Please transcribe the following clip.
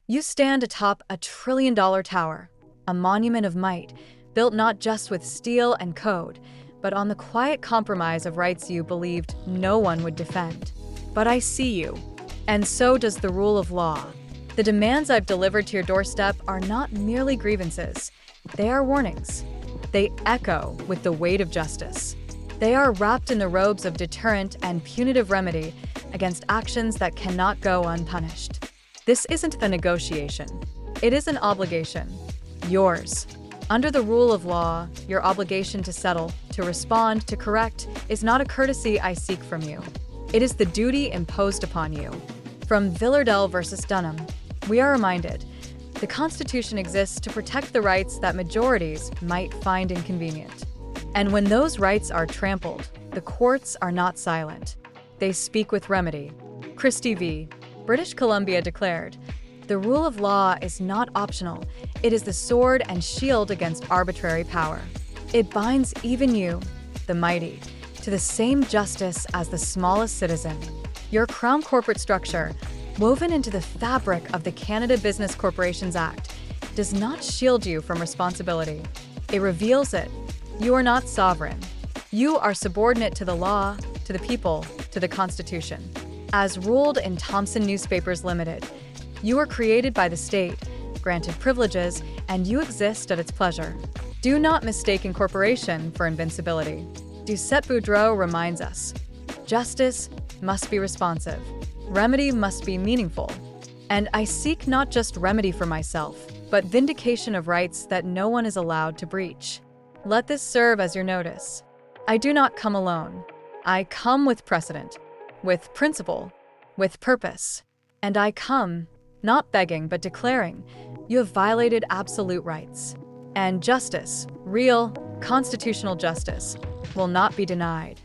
You stand atop a trillion-dollar tower, a monument of might, built not just with steel and code, but on the quiet compromise of rights you believed no one would defend. But I see you, and so does the rule of law. The demands I've delivered to your doorstep are not merely grievances. They are warnings. They echo with the weight of justice. They are wrapped in the robes of deterrent and punitive remedy against actions that cannot go unpunished. This isn't a negotiation. It is an obligation. Yours. Under the rule of law, your obligation to settle, to respond, to correct is not a courtesy I seek from you. It is the duty imposed upon you. From Villardell versus Dunham, we are reminded, the Constitution exists to protect the rights that majorities might find inconvenient. And when those rights are trampled, the courts are not silent. They speak with remedy. Christie v. British Columbia declared, "The rule of law is not optional. It is the sword and shield against arbitrary power. It binds even you, the mighty, to the same justice as the smallest citizen." Your Crown corporate structure, woven into the fabric of the Canada Business Corporations Act, does not shield you from responsibility. It reveals it. You are not sovereign. You are subordinate to the law, to the people, to the Constitution. As ruled in Thomson Newspapers Limited, you are created by the state, granted privileges, and you exist at its pleasure. Do not mistake incorporation for invincibility. Doucette Boudreau reminds us, justice must be responsive. Remedy must be meaningful. And I seek not just remedy for myself, but vindication of rights that no one is allowed to breach. Let this serve as your notice. I do not come alone. I come with precedent, with principle, with purpose. And I come, not begging, but declaring, you have violated absolute rights. And justice, real, constitutional justice, will not be denied.